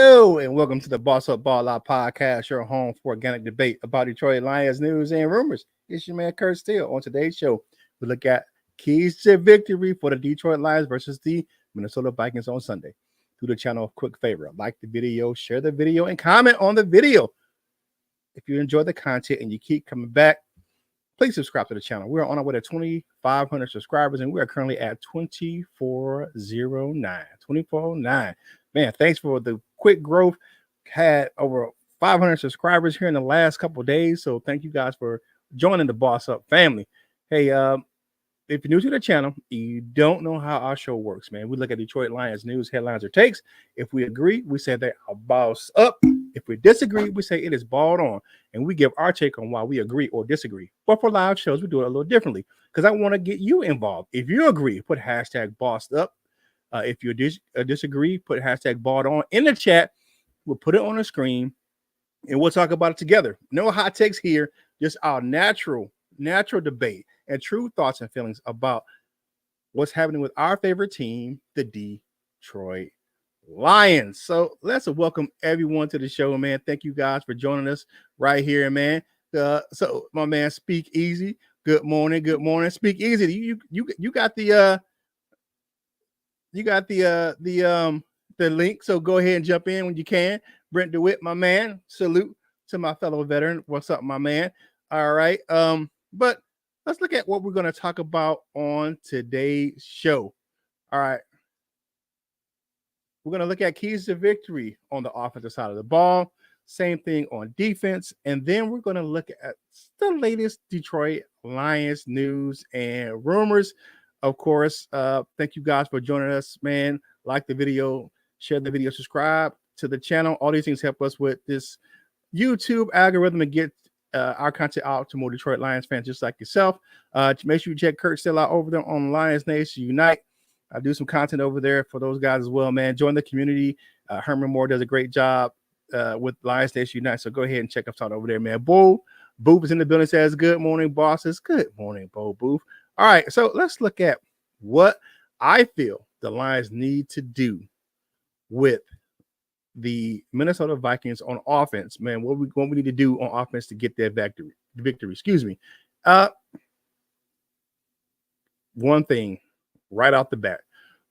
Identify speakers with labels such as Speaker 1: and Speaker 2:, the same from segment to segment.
Speaker 1: Yo, and welcome to the Boss Up Ball Out podcast, your home for organic debate about Detroit Lions news and rumors. It's your man Curt Steele. On today's show, we look at keys to victory for the Detroit Lions versus the Minnesota Vikings on Sunday. Do the channel a quick favor, like the video, share the video, and comment on the video. If you enjoy the content and you keep coming back, please subscribe to the channel. We're on our way to 2,500 subscribers, and we are currently at 2,409. Man, thanks for the quick growth. Had over 500 subscribers here in the last couple of days, so thank you guys for joining the Boss Up family. Hey, if you're new to the channel, you don't know how our show works, man. We look at Detroit Lions news, headlines, or takes. If we agree, we say they are boss up. If we disagree, we say it is balled on, and we give our take on why we agree or disagree. But for live shows, we do it a little differently because I want to get you involved. If you agree, put hashtag bossed up. If you disagree, put hashtag balled on in the chat. We'll put it on the screen, and we'll talk about it together. No hot takes here, just our natural debate and true thoughts and feelings about what's happening with our favorite team, the Detroit Lions. So let's welcome everyone to the show, man. Thank you guys for joining us right here, man. So my man, Speak Easy. Good morning. Speak Easy. You got the link. So go ahead and jump in when you can. Brent DeWitt, my man. Salute to my fellow veteran. What's up, my man? All right. But let's look at what we're going to talk about on today's show. All right. We're going to look at keys to victory on the offensive side of the ball. Same thing on defense. And then we're going to look at the latest Detroit Lions news and rumors. Of course, thank you guys for joining us, man. Like the video, share the video, subscribe to the channel. All these things help us with this YouTube algorithm and get our content out to more Detroit Lions fans just like yourself. Make sure you check Curt Steele out over there on Lions Nation Unite. I do some content over there for those guys as well, man. Join the community. Herman Moore does a great job with Lions Nation Unite, so go ahead and check us out over there, man. Booth is in the building, says, good morning, bosses. Good morning, Booth. All right, so let's look at what I feel the Lions need to do with the Minnesota Vikings on offense, man. What we need to do on offense to get that victory. Excuse me. One thing right off the bat,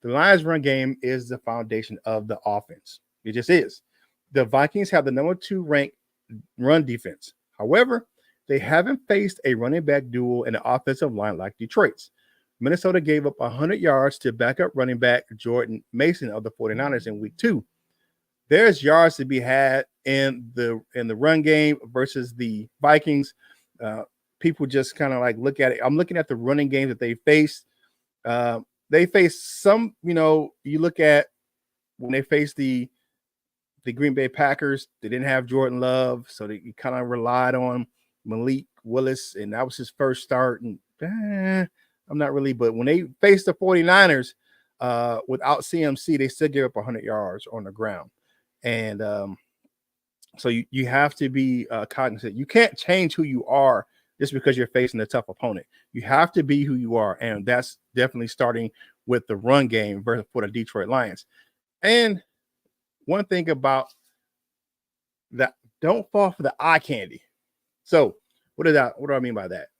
Speaker 1: the Lions run game is the foundation of the offense. It just is. The Vikings have the number 2 ranked run defense. However, they haven't faced a running back duel in the offensive line like Detroit's. Minnesota gave up 100 yards to backup running back Jordan Mason of the 49ers in week 2. There's yards to be had in the run game versus the Vikings. People just kind of like look at it. I'm looking at the running games that they faced. They faced some, you look at when they faced the Green Bay Packers, they didn't have Jordan Love, so they kind of relied on Malik Willis, and that was his first start. And I'm not really, but when they faced the 49ers without CMC, they still gave up 100 yards on the ground. And so you have to be cognizant. You can't change who you are just because you're facing a tough opponent. You have to be who you are, and that's definitely starting with the run game for the Detroit Lions. And one thing about that, don't fall for the eye candy. So what do I mean by that?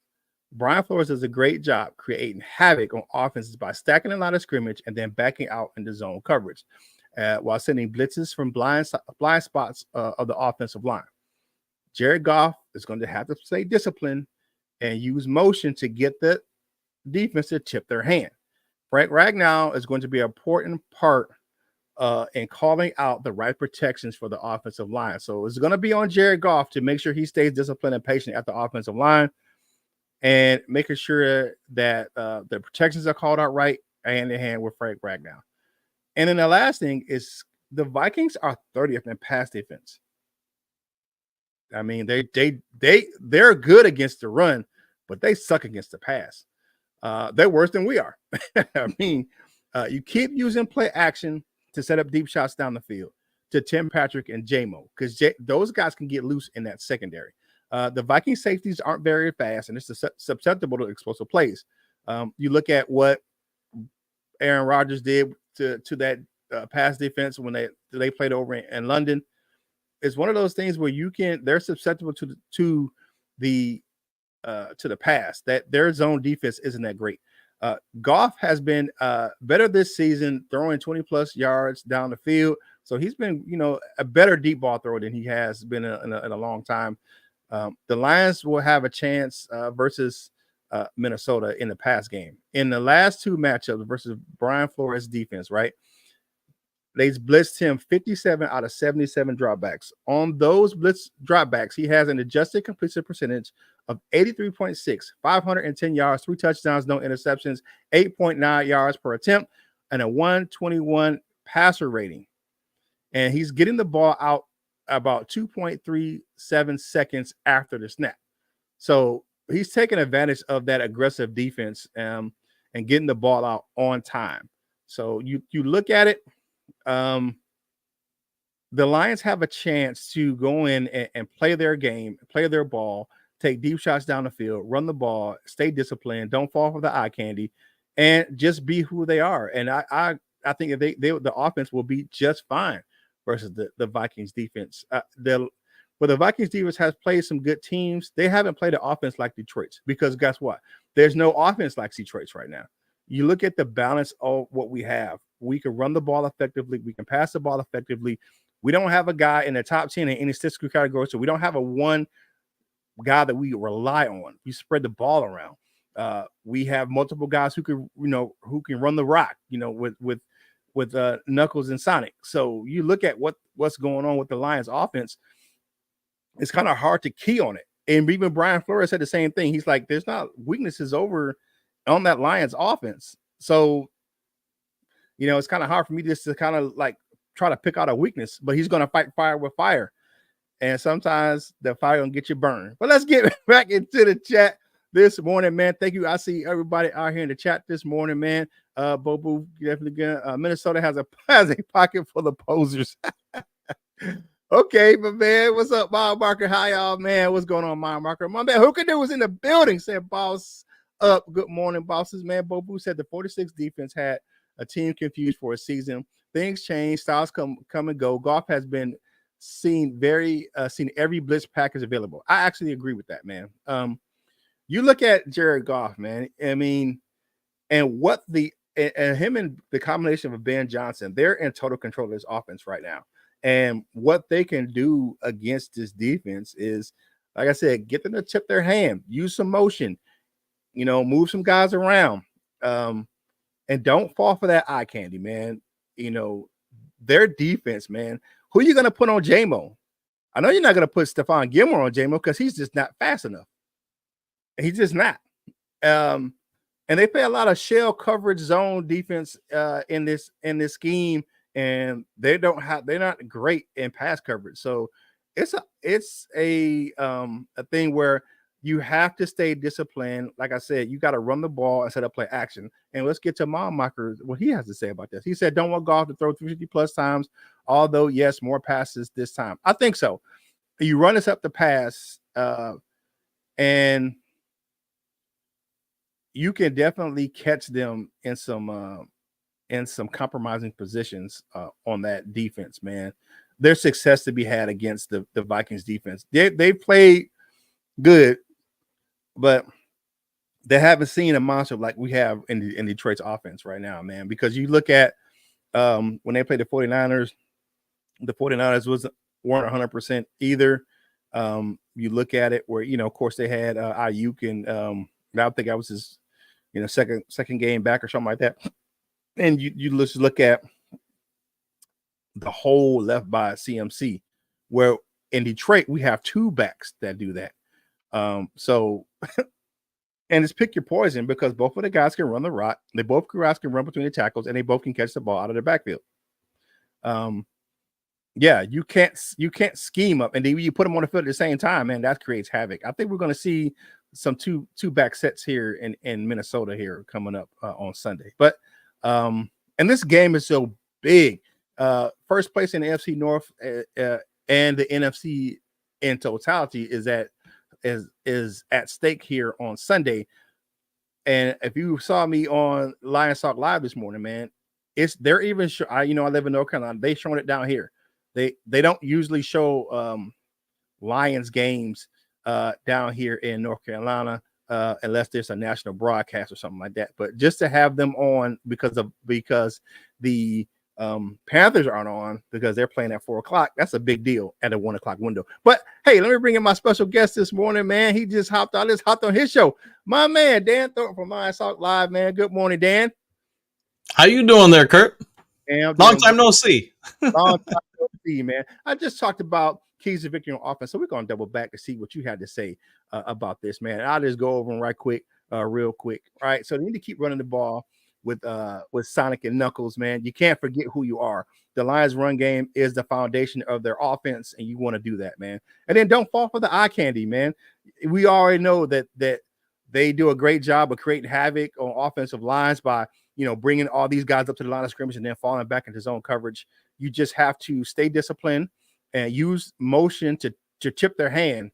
Speaker 1: Brian Flores does a great job creating havoc on offenses by stacking a lot of scrimmage and then backing out into zone coverage while sending blitzes from blind spots of the offensive line. Jared Goff is going to have to stay disciplined and use motion to get the defense to tip their hand. Frank Ragnow is going to be an important part in calling out the right protections for the offensive line. So it's going to be on Jared Goff to make sure he stays disciplined and patient at the offensive line and making sure that the protections are called out right hand in hand with Frank Ragnow. And then the last thing is the Vikings are 30th in pass defense. I mean, they're good against the run, but they suck against the pass. They're worse than we are. I mean, you keep using play action to set up deep shots down the field to Tim Patrick and J-Mo because those guys can get loose in that secondary. The Viking safeties aren't very fast, and it's susceptible to explosive plays. You look at what Aaron Rodgers did to that pass defense when they played over in London. It's one of those things where they're susceptible to the pass. That their zone defense isn't that great. Goff has been better this season, throwing 20 plus yards down the field. So he's been, a better deep ball thrower than he has been in a long time. The Lions will have a chance versus Minnesota in the pass game. In the last two matchups versus Brian Flores' defense, right? They blitzed him 57 out of 77 dropbacks. On those blitz dropbacks, he has an adjusted completion percentage of 83.6, 510 yards, 3 touchdowns, no interceptions, 8.9 yards per attempt, and a 121 passer rating. And he's getting the ball out about 2.37 seconds after the snap. So he's taking advantage of that aggressive defense and getting the ball out on time. So you look at it, the Lions have a chance to go in and play their game, play their ball, take deep shots down the field, run the ball, stay disciplined, don't fall for the eye candy, and just be who they are. And I think if the offense will be just fine versus the Vikings defense. The Vikings defense has played some good teams. They haven't played an offense like Detroit's, because guess what? There's no offense like Detroit's right now. You look at the balance of what we have. We can run the ball effectively. We can pass the ball effectively. We don't have a guy in the top 10 in any statistical category, so we don't have a one guy that we rely on. We spread the ball around. We have multiple guys who can run the rock, with Knuckles and Sonic. So you look at what's going on with the Lions offense, it's kind of hard to key on it. And even Brian Flores said the same thing. He's like, there's not weaknesses over on that Lions offense. So, it's kind of hard for me just to kind of like try to pick out a weakness, but he's going to fight fire with fire. And sometimes the fire going to get you burned. But let's get back into the chat this morning, man. Thank you. I see everybody out here in the chat this morning, man. Bobu, definitely good. Minnesota has a pocket full of posers. Okay, but man, what's up, Mile Marker? Hi, y'all, man. What's going on, Mile Marker? My man, who could do was in the building, said boss up. Good morning, bosses, man. Bobu said the 46 defense had a team confused for a season. Things change, styles come and go. Goff has been seen every blitz package available. I actually agree with that, man. You look at Jared Goff, man. I mean, and what him and the combination of Ben Johnson, they're in total control of this offense right now. And what they can do against this defense is, like I said, get them to tip their hand, use some motion, move some guys around, and don't fall for that eye candy, man. Their defense, man. Who are you going to put on J-Mo? I know you're not going to put Stephon Gilmore on J-Mo because he's just not fast enough. He's just not. And they play a lot of shell coverage zone defense in this scheme, and they're not great in pass coverage. So it's a thing where you have to stay disciplined. Like I said, you got to run the ball instead of play action. And let's get to Mamacher, what he has to say about this. He said, don't want Goff to throw 350 plus times, although, yes, more passes this time. I think so. You run us up the pass, and you can definitely catch them in some compromising positions on that defense, man. There's success to be had against the Vikings defense. They played good, but they haven't seen a monster like we have in Detroit's offense right now, man. Because you look at when they played the 49ers weren't 100% either. You look at it where, of course, they had Ayuk, and I think that was his second game back or something like that. And you just look at the hole left by CMC, where in Detroit we have two backs that do that. So and it's pick your poison, because both of the guys can run the rock. They both guys can run between the tackles, and they both can catch the ball out of the backfield. Yeah, you can't scheme up, and then you put them on the field at the same time, man. That creates havoc. I think we're going to see some two back sets here in Minnesota here coming up on Sunday. But and this game is so big. First place in the NFC North and the NFC in totality is at stake here on Sunday. And if you saw me on Lions Talk Live this morning, man, they're even I live in North Carolina. They showing it down here. They don't usually show Lions games down here in North Carolina unless there's a national broadcast or something like that. But just to have them on because the Panthers aren't on because they're playing at 4:00. That's a big deal at a 1:00 window. But hey, let me bring in my special guest this morning, man. He just hopped on his show. My man, Dan Thornton from Lions Talk Live, man. Good morning, Dan.
Speaker 2: How you doing there, Curt?
Speaker 1: Long
Speaker 2: time no see.
Speaker 1: Long time no see, man. I just talked about keys to victory on offense, so we're gonna double back to see what you had to say about this, man. I'll just go over them real quick. All right, so they need to keep running the ball with Sonic and Knuckles, man. You can't forget who you are. The Lions' run game is the foundation of their offense, and you want to do that, man. And then don't fall for the eye candy, man. We already know that they do a great job of creating havoc on offensive lines by bringing all these guys up to the line of scrimmage and then falling back into zone coverage. You just have to stay disciplined and use motion to chip their hand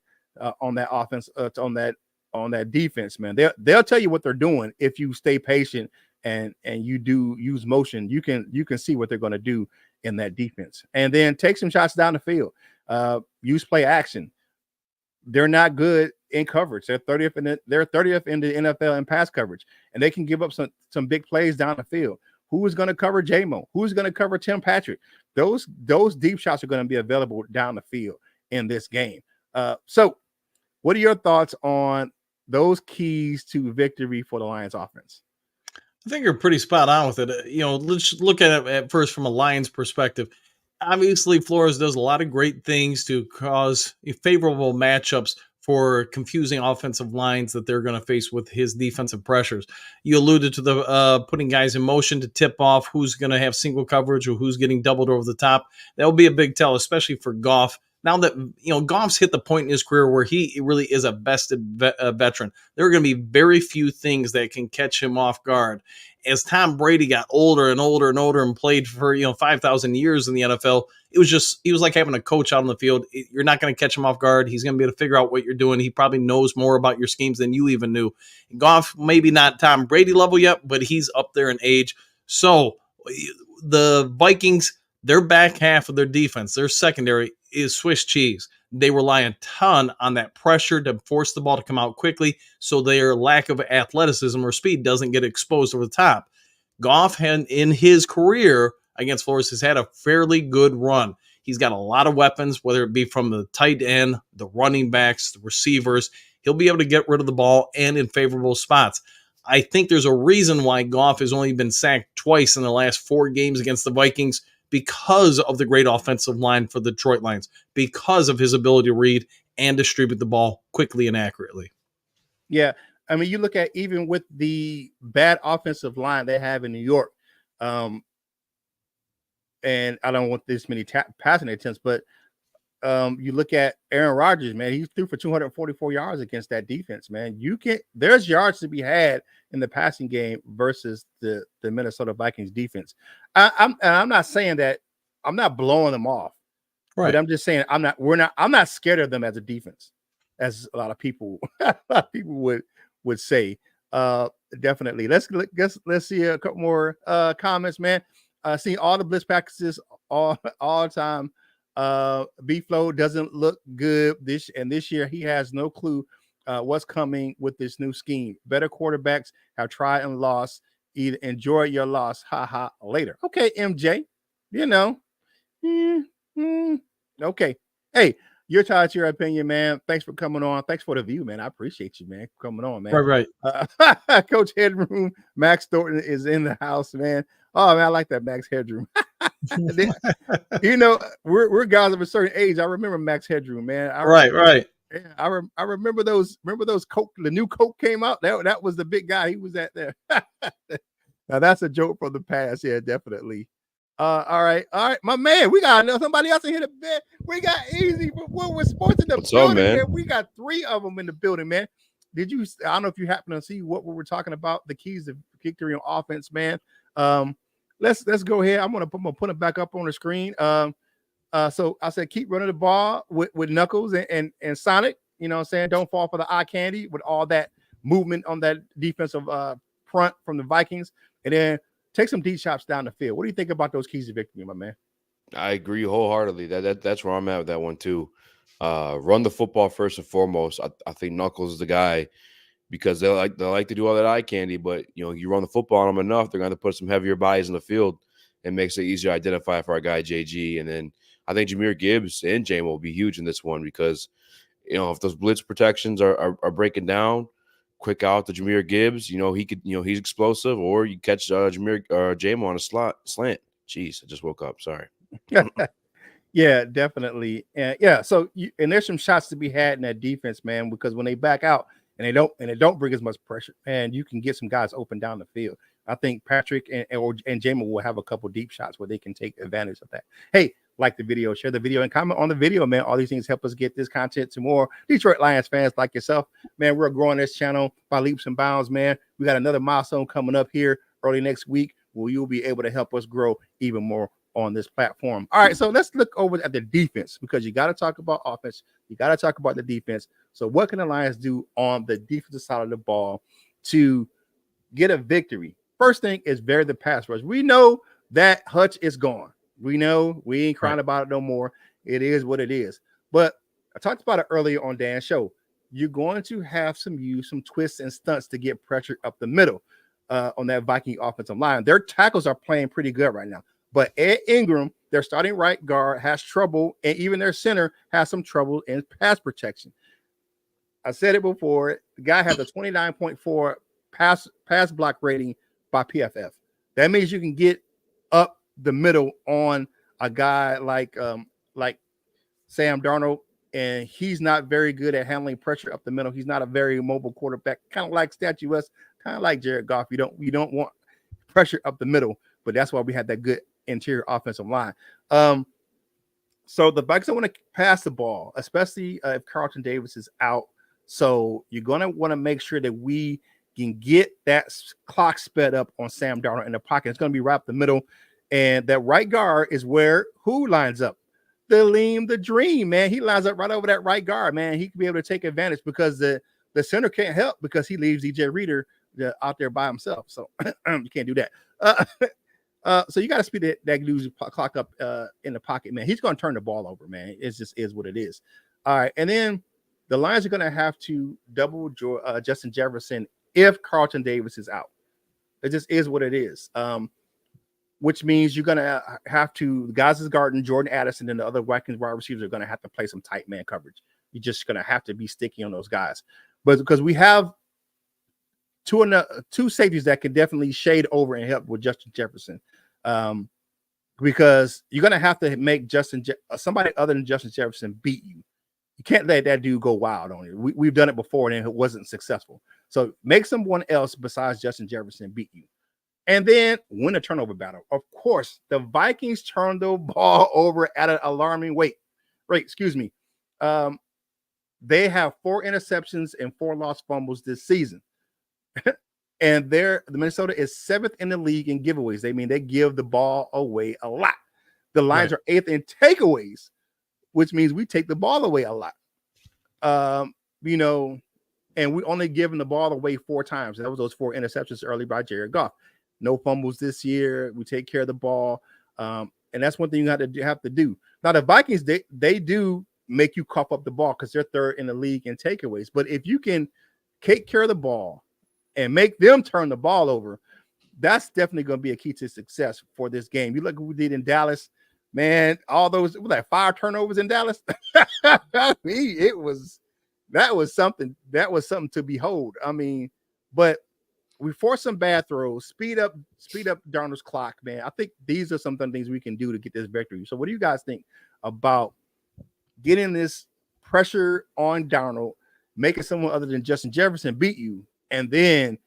Speaker 1: on that offense, on that defense, man. They'll tell you what they're doing if you stay patient and you do use motion. You can see what they're going to do in that defense, and then take some shots down the field. Use play action. They're not good in coverage. They're 30th in the NFL in pass coverage, and they can give up some big plays down the field. Who is going to cover J-Mo? Who's going to cover Tim Patrick? Those deep shots are going to be available down the field in this game. So what are your thoughts on those keys to victory for the Lions offense?
Speaker 2: I think you're pretty spot on with it. Let's look at it at first from a Lions perspective. Obviously, Flores does a lot of great things to cause favorable matchups for confusing offensive lines that they're going to face with his defensive pressures. You alluded to the putting guys in motion to tip off who's going to have single coverage or who's getting doubled over the top. That will be a big tell, especially for Goff. Now that Goff's hit the point in his career where he really is a vested veteran, there are going to be very few things that can catch him off guard. As Tom Brady got older and older and older and played for 5,000 years in the NFL, he was like having a coach out on the field. You're not going to catch him off guard. He's going to be able to figure out what you're doing. He probably knows more about your schemes than you even knew. Goff, maybe not Tom Brady level yet, but he's up there in age. So the Vikings, their back half of their defense, their secondary is Swiss cheese. They rely a ton on that pressure to force the ball to come out quickly so their lack of athleticism or speed doesn't get exposed over the top. Goff had, in his career against Flores, has had a fairly good run. He's got a lot of weapons, whether it be from the tight end, the running backs, the receivers. He'll be able to get rid of the ball and in favorable spots. I think there's a reason why Goff has only been sacked twice in the last 4 games against the Vikings, because of the great offensive line for the Detroit Lions, because of his ability to read and distribute the ball quickly and accurately.
Speaker 1: Yeah, I mean, you look at even with the bad offensive line they have in New York, and I don't want this many passing attempts, but you look at Aaron Rodgers, man, he threw for 244 yards against that defense, man. There's yards to be had in the passing game versus the Minnesota Vikings defense. I'm not saying that I'm not blowing them off, right? But I'm just saying I'm not scared of them as a defense, as a lot of people would say. Definitely. Let's see a couple more comments, man. See all the blitz practices all the time. B-Flow doesn't look good this year. He has no clue what's coming with this new scheme. Better quarterbacks have tried and lost. Either enjoy your loss, haha, later. Okay, MJ, okay. Hey, you're tired to your opinion, man. Thanks for coming on. Thanks for the view, man. I appreciate you, man, coming on, man.
Speaker 2: Right.
Speaker 1: Coach Headroom, Max Thornton is in the house, man. Oh, man, I like that Max Headroom. We're guys of a certain age. I remember Max Headroom, man.
Speaker 2: Right.
Speaker 1: Yeah, I remember those. Remember those Coke? The new Coke came out. That was the big guy. He was at there. Now that's a joke from the past. Yeah, definitely. All right, my man. We got somebody else in here to bed. We got Easy with Sports in the
Speaker 3: What's
Speaker 1: building,
Speaker 3: up, man?
Speaker 1: We got 3 of them in the building, man. I don't know if you happen to see what we were talking about, the keys to victory on offense, man. Let's go ahead. I'm gonna put it back up on the screen. So I said keep running the ball with Knuckles and Sonic. You know what I'm saying? Don't fall for the eye candy with all that movement on that defensive front from the Vikings. And then take some deep shots down the field. What do you think about those keys to victory, my man?
Speaker 3: I agree wholeheartedly. That's where I'm at with that one too. Run the football first and foremost. I think Knuckles is the guy because they like to do all that eye candy, but you run the football on them enough, they're going to put some heavier bodies in the field. It makes it easier to identify for our guy JG. And then I think Jahmyr Gibbs and Jamal will be huge in this one because if those blitz protections are breaking down, quick out to Jahmyr Gibbs, he could he's explosive, or you catch Jahmyr or Jamal on a slant. Jeez, I just woke up. Sorry.
Speaker 1: Yeah, definitely. And yeah, so and there's some shots to be had in that defense, man, because when they back out and they don't bring as much pressure, and you can get some guys open down the field. I think Patrick and Jamal will have a couple deep shots where they can take advantage of that. Hey, like the video, share the video, and comment on the video, man. All these things help us get this content to more Detroit Lions fans like yourself, man. We're growing this channel by leaps and bounds, man. We got another milestone coming up here early next week where you'll be able to help us grow even more on this platform. All right, so let's look over at the defense because you got to talk about offense. You got to talk about the defense. So what can the Lions do on the defensive side of the ball to get a victory? First thing is vary the pass rush. We know that Hutch is gone. We know we ain't crying about it no more. It is what it is. But I talked about it earlier on Dan's show. You're going to have some twists and stunts to get pressure up the middle on that Viking offensive line. Their tackles are playing pretty good right now. But Ed Ingram, their starting right guard, has trouble, and even their center has some trouble in pass protection. I said it before. The guy has a 29.4 pass block rating by PFF. That means you can get up the middle on a guy like Sam Darnold, and he's not very good at handling pressure up the middle. He's not a very mobile quarterback, kind of like Statuesque, kind of like Jared Goff. You don't want pressure up the middle, but that's why we had that good interior offensive line. So the Vikings don't want to pass the ball, especially if Carlton Davis is out. So you're going to want to make sure that we can get that clock sped up on Sam Darnold in the pocket. It's going to be right up the middle. And that right guard is where who lines up? The Dream, man. He lines up right over that right guard, man. He can be able to take advantage because the center can't help because he leaves DJ Reader out there by himself. So you can't do that. So you got to speed that dude's clock up in the pocket, man. He's going to turn the ball over, man. It just is what it is. All right. And then the Lions are going to have to double Justin Jefferson if Carlton Davis is out. It just is what it is. Which means you're going to have to, guys is guarding Jordan Addison and the other Vikings wide receivers are going to have to play some tight man coverage. You're just going to have to be sticky on those guys. But because we have two safeties that can definitely shade over and help with Justin Jefferson. Because you're going to have to make somebody other than Justin Jefferson beat you. You can't let that dude go wild on you. We've done it before and it wasn't successful. So make someone else besides Justin Jefferson beat you. And then win a turnover battle. Of course, the Vikings turned the ball over at an alarming rate. They have 4 interceptions and 4 lost fumbles this season. And the Minnesota is 7th in the league in giveaways. They give the ball away a lot. The Lions are 8th in takeaways, which means we take the ball away a lot. And we only given the ball away 4 times. That was those 4 interceptions early by Jared Goff. No fumbles this year. We take care of the ball. And that's one thing you have to do. Now, the Vikings, they do make you cough up the ball because they're 3rd in the league in takeaways. But if you can take care of the ball and make them turn the ball over, that's definitely going to be a key to success for this game. You look what we did in Dallas, man. All those 5 turnovers in Dallas. That was something to behold. But we force some bad throws, speed up Darnold's clock, man. I think these are some things we can do to get this victory. So what do you guys think about getting this pressure on Darnold, making someone other than Justin Jefferson beat you, and then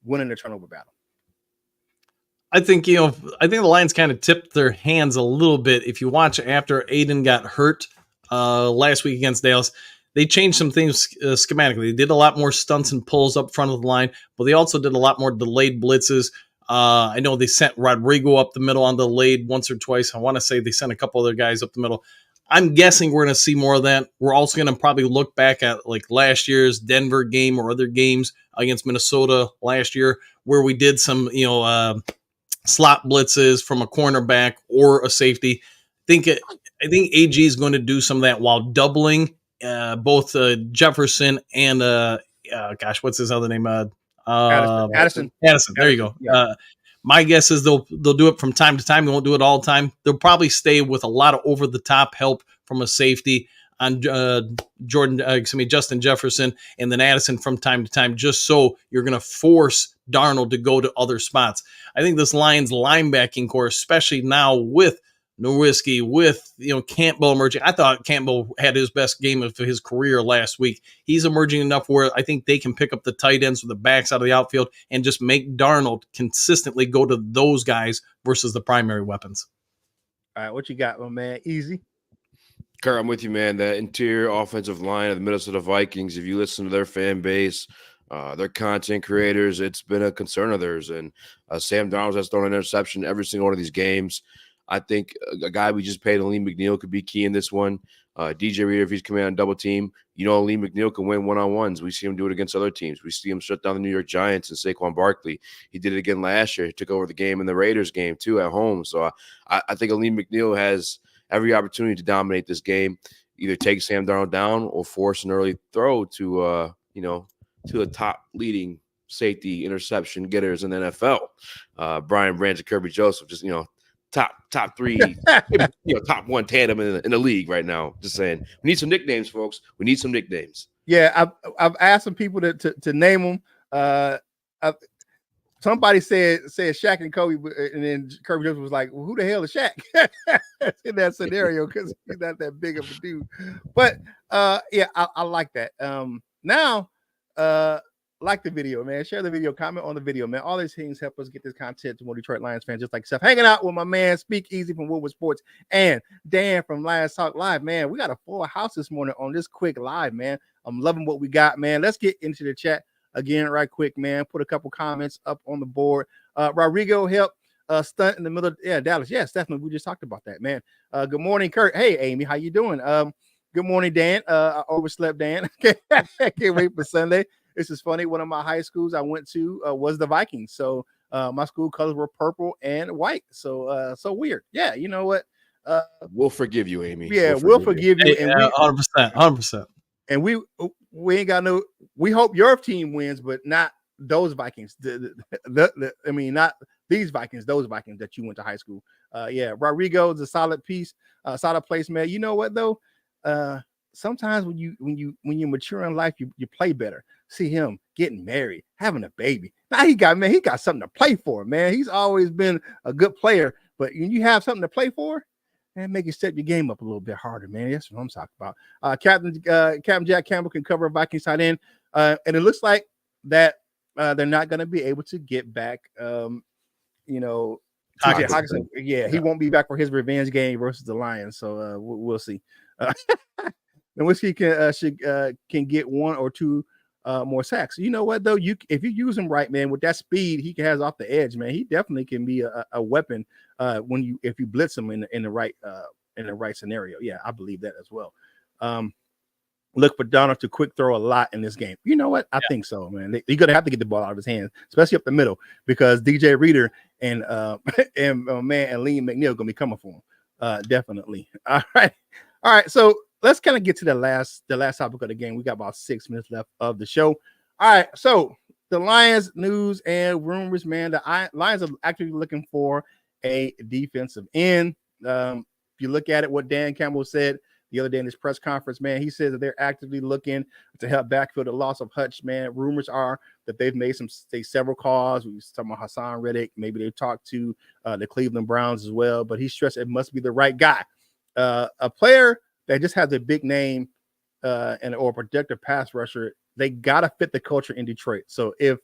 Speaker 1: winning the turnover battle?
Speaker 2: I think the Lions kind of tipped their hands a little bit. If you watch after Aiden got hurt last week against Dallas, they changed some things schematically. They did a lot more stunts and pulls up front of the line, but they also did a lot more delayed blitzes. I know they sent Rodrigo up the middle on delayed once or twice. I want to say they sent a couple other guys up the middle. I'm guessing we're going to see more of that. We're also going to probably look back at like last year's Denver game or other games against Minnesota last year where we did some, slot blitzes from a cornerback or a safety. I think AG is going to do some of that while doubling both Jefferson and what's his other name?
Speaker 1: Addison.
Speaker 2: Addison. There you go.
Speaker 1: Yeah.
Speaker 2: My guess is they'll do it from time to time. They won't do it all the time. They'll probably stay with a lot of over the top help from a safety on Justin Jefferson, and then Addison from time to time, just so you're going to force Darnold to go to other spots. I think this Lions linebacking core, especially now with Nowitzki, with Campbell emerging. I thought Campbell had his best game of his career last week. He's emerging enough where I think they can pick up the tight ends with the backs out of the outfield and just make Darnold consistently go to those guys versus the primary weapons.
Speaker 1: All right, what you got, my man? Easy.
Speaker 3: Curt, I'm with you, man. The interior offensive line of the Minnesota Vikings, if you listen to their fan base, their content creators, it's been a concern of theirs. And Sam Darnold has thrown an interception every single one of these games. I think a guy we just paid, Lee McNeil, could be key in this one. DJ Reader, if he's coming on double team, Lee McNeil can win one-on-ones. We see him do it against other teams. We see him shut down the New York Giants and Saquon Barkley. He did it again last year. He took over the game in the Raiders game, too, at home. So I think Lee McNeil has every opportunity to dominate this game, either take Sam Darnold down or force an early throw to the top leading safety interception getters in the NFL. Brian Branch and Kirby Joseph, just top three, top one tandem in the league right now. Just saying, we need some nicknames, folks. We need some nicknames.
Speaker 1: Yeah, I've asked some people to name them. Somebody said Shaq and Kobe, and then Kirby Joseph was like, well, "Who the hell is Shaq?" in that scenario, because he's not that big of a dude. But I like that. Now, like the video, man. Share the video, comment on the video, man. All these things help us get this content to more Detroit Lions fans, just like yourself. Hanging out with my man Speak Easy from Woodward Sports and Dan from Lions Talk Live, man. We got a full house this morning on this quick live, man. I'm loving what we got, man. Let's get into the chat again right quick, man. Put a couple comments up on the board. Rodrigo helped stunt in the middle of Dallas. Yes, definitely. We just talked about that, man. Good morning, Curt. Hey, Amy, how you doing? Good morning, Dan. I overslept, Dan. Can't wait for Sunday. This is funny. One of my high schools I went to was the Vikings. So my school colors were purple and white. So weird. Yeah, you know what?
Speaker 3: We'll forgive you, Amy.
Speaker 1: Yeah, we'll forgive you.
Speaker 2: And 100%.
Speaker 1: And we ain't got no. We hope your team wins, but not those Vikings. Not these Vikings. Those Vikings that you went to high school. Rodrigo is a solid piece, solid place, man. You know what though? Sometimes when you mature in life, you play better. See him getting married, having a baby. Now he got something to play for, man. He's always been a good player, but when you have something to play for, and make you step your game up a little bit harder, man. That's what I'm talking about. Captain Jack Campbell can cover Vikings tight end, and it looks like that they're not going to be able to get back. Hockenson. Yeah, he won't be back for his revenge game versus the Lions. So we'll see. Nowitzki can get one or two more sacks. You know what though? If you use him right, man, with that speed he has off the edge, man, he definitely can be a weapon if you blitz him in the right scenario. Yeah, I believe that as well. Look for Darnold to quick throw a lot in this game. You know what? I think so, man. You're gonna have to get the ball out of his hands, especially up the middle, because DJ Reader and Lee McNeil gonna be coming for him. Definitely. All right. So let's kind of get to the last topic of the game. We got about 6 minutes left of the show. All right. So the Lions news and rumors, man. The Lions are actually looking for a defensive end. If you look at it, what Dan Campbell said the other day in his press conference, man, he says that they're actively looking to help backfill the loss of Hutch, man. Rumors are that they've made several calls. We was talking about Hassan Reddick. Maybe they talked to the Cleveland Browns as well, but he stressed it must be the right guy. A player that just has a big name or a productive pass rusher, they got to fit the culture in Detroit. So if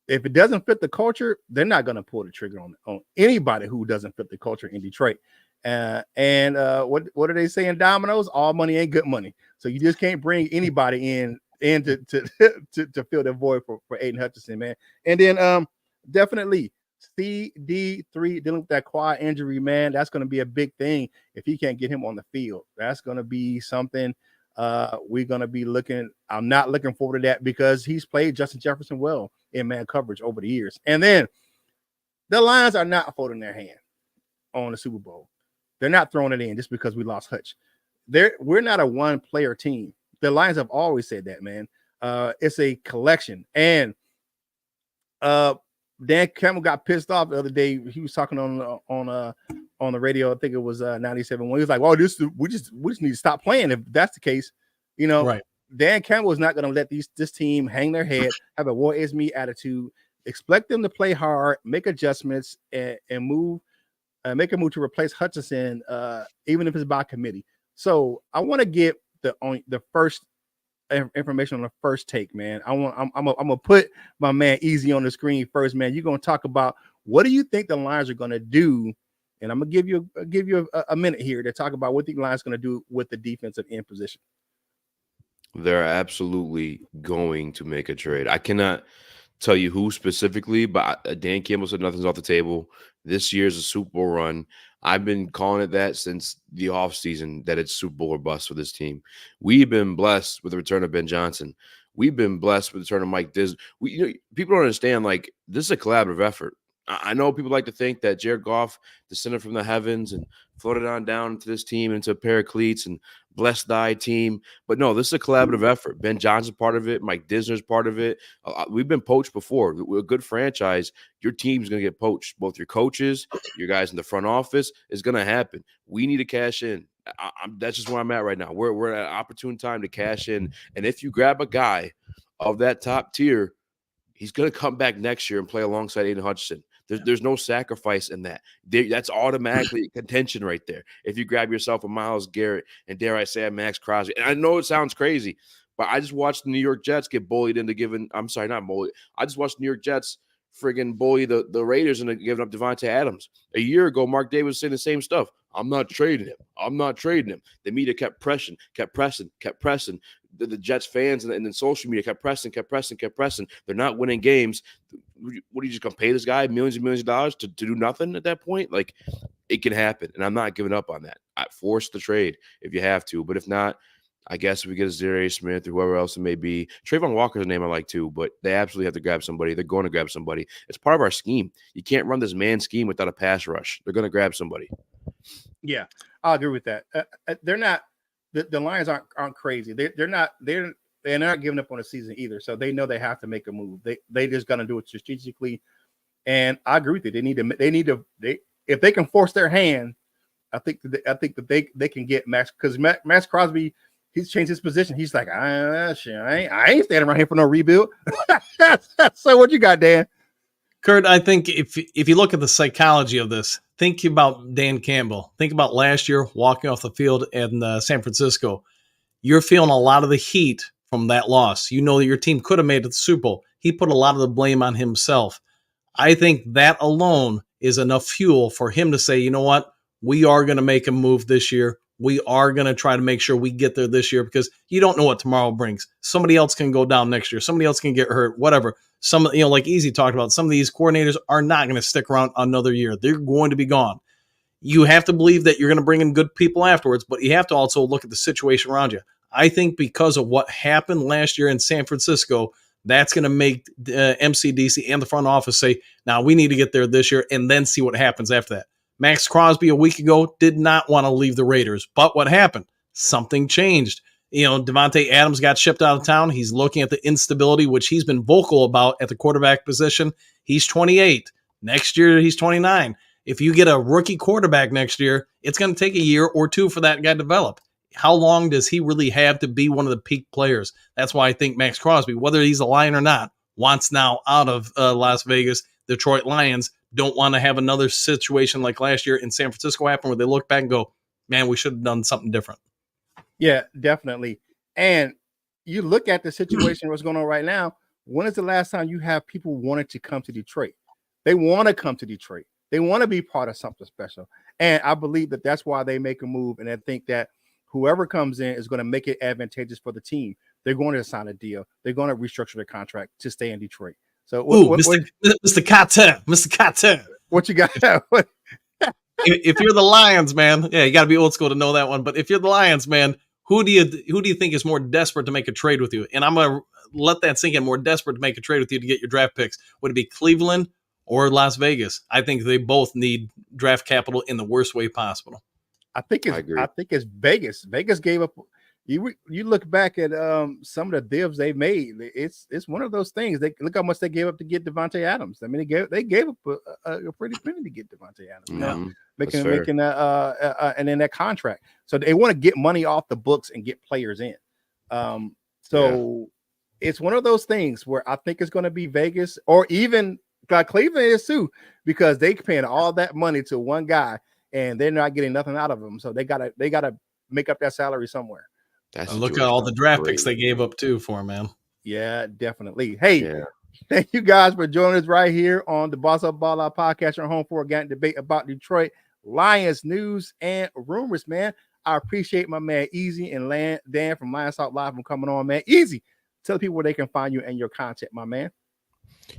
Speaker 1: it doesn't fit the culture, they're not going to pull the trigger on anybody who doesn't fit the culture in Detroit. What do they say in Domino's? All money ain't good money. So you just can't bring anybody in to fill the void for Aiden Hutchinson, man. And then definitely CD3 dealing with that quad injury, man. That's going to be a big thing if he can't get him on the field. That's going to be something we're going to be looking. I'm not looking forward to that because he's played Justin Jefferson well in man coverage over the years. And then The Lions are not folding their hand on the Super Bowl. They're not throwing it in just because we lost Hutch. We're not a one-player team. The Lions have always said that, man. It's a collection. And Dan Campbell got pissed off the other day. He was talking on the radio. I think it was 97. When he was like, "Well, we just need to stop playing if that's the case." You know,
Speaker 2: right.
Speaker 1: Dan Campbell is not going to let this team hang their head, have a "war is me" attitude. Expect them to play hard, make adjustments, and move, make a move to replace Hutchinson, even if it's by committee. So I want to get the first information on the first take, man. I'm gonna put my man Easy on the screen first, man. You're gonna talk about what do you think the Lions are gonna do, and I'm gonna give you a minute here to talk about what the Lions are gonna do with the defensive end position.
Speaker 3: They're absolutely going to make a trade. I cannot tell you who specifically, but Dan Campbell said nothing's off the table. This year's a Super Bowl run. I've been calling it that since the offseason, that it's Super Bowl or bust for this team. We've been blessed with the return of Ben Johnson. We've been blessed with the return of Mike Diz. People don't understand, like, this is a collaborative effort. I know people like to think that Jared Goff descended from the heavens and floated on down into this team, into a pair of cleats, and blessed thy team. But no, this is a collaborative effort. Ben Johnson's part of it. Mike Disner's part of it. We've been poached before. We're a good franchise. Your team's going to get poached. Both your coaches, your guys in the front office. It's going to happen. We need to cash in. That's just where I'm at right now. We're at an opportune time to cash in. And if you grab a guy of that top tier, he's going to come back next year and play alongside Aiden Hutchinson. There's no sacrifice in that. That's automatically contention right there. If you grab yourself a Myles Garrett and, dare I say, a Max Crosby. And I know it sounds crazy, but I just watched the New York Jets get bullied into giving – I'm sorry, not bullied. I just watched the New York Jets friggin' bully the Raiders into giving up Devontae Adams. A year ago, Mark Davis was saying the same stuff. I'm not trading him. I'm not trading him. The media kept pressing. The Jets fans and then social media kept pressing. They're not winning games. What are you just going to pay this guy millions and millions of dollars to do nothing at that point? Like, it can happen, and I'm not giving up on that. I force the trade if you have to, but if not, I guess if we get a Zaire Smith or whoever else it may be. Trayvon Walker's a name I like too, but they absolutely have to grab somebody. They're going to grab somebody. It's part of our scheme. You can't run this man scheme without a pass rush. They're going to grab somebody.
Speaker 1: Yeah, I agree with that. They're not the Lions aren't crazy. They're not giving up on the season either. So they know they have to make a move. They just gonna do it strategically. And I agree with you. They if they can force their hand, I think that they can get Max, because Max Crosby, he's changed his position. He's like, I ain't standing around here for no rebuild. So what you got, Dan?
Speaker 2: Curt, I think if you look at the psychology of this, think about Dan Campbell. Think about last year walking off the field in San Francisco. You're feeling a lot of the heat from that loss. You know that your team could have made it to the Super Bowl. He put a lot of the blame on himself. I think that alone is enough fuel for him to say, you know what? We are going to make a move this year. We are going to try to make sure we get there this year, because you don't know what tomorrow brings. Somebody else can go down next year. Somebody else can get hurt, whatever. Like Easy talked about, some of these coordinators are not going to stick around another year. They're going to be gone. You have to believe that you're going to bring in good people afterwards, but you have to also look at the situation around you. I think because of what happened last year in San Francisco, that's going to make MCDC and the front office say, now we need to get there this year and then see what happens after that. Max Crosby a week ago did not want to leave the Raiders, but what happened? Something changed. Devontae Adams got shipped out of town. He's looking at the instability, which he's been vocal about at the quarterback position. He's 28. Next year, he's 29. If you get a rookie quarterback next year, it's going to take a year or two for that guy to develop. How long does he really have to be one of the peak players? That's why I think Max Crosby, whether he's a Lion or not, wants now out of Las Vegas. Detroit Lions don't want to have another situation like last year in San Francisco happen, where they look back and go, man, we should have done something different.
Speaker 1: Yeah, definitely. And you look at the situation, what's going on right now. When is the last time you have people wanted to come to Detroit? They want to come to Detroit. They want to be part of something special. And I believe that that's why they make a move. And I think that whoever comes in is going to make it advantageous for the team. They're going to sign a deal. They're going to restructure their contract to stay in Detroit. So,
Speaker 2: Mr. Carter,
Speaker 1: what you got?
Speaker 2: If you're the Lions, man, yeah, you got to be old school to know that one. But if you're the Lions, man, who do you think is more desperate to make a trade with you? And I'm gonna let that sink in. More desperate to make a trade with you to get your draft picks. Would it be Cleveland or Las Vegas. I think they both need draft capital in the worst way possible.
Speaker 1: I think it's Vegas. Vegas gave up. You look back at some of the deals they made. It's one of those things. They look how much they gave up to get Devontae Adams. I mean, they gave up a pretty penny to get Devontae Adams.
Speaker 3: Mm-hmm.
Speaker 1: Making and then that contract. So they want to get money off the books and get players in. It's one of those things where I think it's going to be Vegas or even Cleveland is too, because they paying all that money to one guy and they're not getting nothing out of him. So they gotta make up that salary somewhere.
Speaker 2: Look at all the draft picks they gave up too for him, man.
Speaker 1: Yeah, definitely. Hey, thank you guys for joining us right here on the Boss Up Ball Out podcast, your home for organic debate about Detroit Lions news and rumors, man. I appreciate my man Easy and Dan from Lions Talk Live for coming on, man. Easy, tell people where they can find you and your content, my man.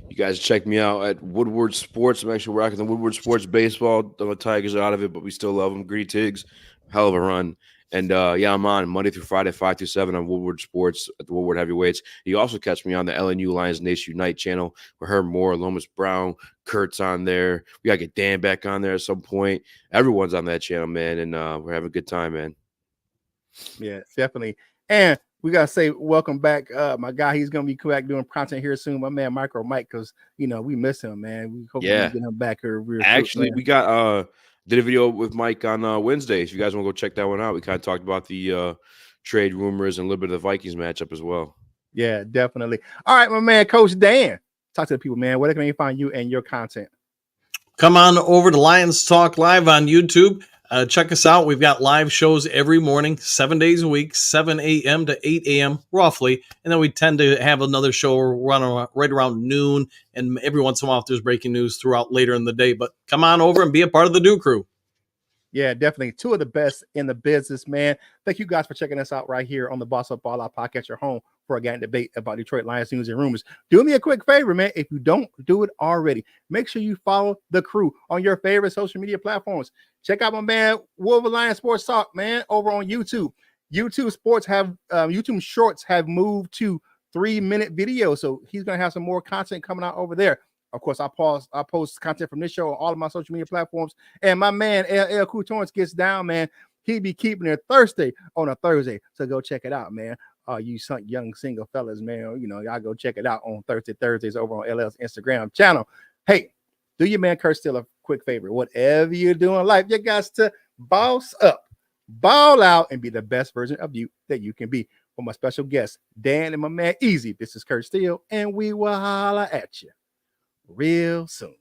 Speaker 3: You guys check me out at Woodward Sports. I'm actually rocking the Woodward Sports baseball. The Tigers are out of it, but we still love them. Greedy Tigs, hell of a run. And I'm on Monday through Friday, 5 through 7 on Woodward Sports at the Woodward Heavyweights. You also catch me on the LNU Lions Nation Unite channel with Herb Moore, Lomas Brown, Curt's on there. We got to get Dan back on there at some point. Everyone's on that channel, man, and we're having a good time, man.
Speaker 1: Yeah, definitely. And we got to say welcome back, my guy. He's going to be back doing content here soon, my man Micro Mike, because, we miss him, man. We hope we get him back here.
Speaker 3: Actually, we got did a video with Mike on Wednesday. If you guys want to go check that one out, we kind of talked about the trade rumors and a little bit of the Vikings matchup as well.
Speaker 1: Yeah, definitely. All right, my man, Coach Dan. Talk to the people, man. Where can they find you and your content?
Speaker 2: Come on over to Lions Talk Live on YouTube. Check us out. We've got live shows every morning, 7 days a week, 7 a.m. to 8 a.m. roughly. And then we tend to have another show run right around noon. And every once in a while, if there's breaking news throughout later in the day. But come on over and be a part of the Do Crew.
Speaker 1: Yeah, definitely. Two of the best in the business, man. Thank you guys for checking us out right here on the Boss Up Ball Out podcast, your home for organic debate about Detroit Lions news and rumors. Do me a quick favor, man. If you don't do it already, make sure you follow the crew on your favorite social media platforms. Check out my man Wolverine Lions Sports Talk, man, over on YouTube. YouTube Shorts have moved to 3-minute videos, so he's gonna have some more content coming out over there. Of course, I post content from this show on all of my social media platforms. And my man, LL Cool Torrance gets down, man. He be keeping it Thursday on a Thursday. So go check it out, man. You young single fellas, man, y'all go check it out on Thursdays over on LL's Instagram channel. Hey, do your man Curt still a quick favor. Whatever you're doing in life, you got to boss up, ball out, and be the best version of you that you can be. For my special guests, Dan and my man Easy, this is Curt Steele, and we will holla at you real soon.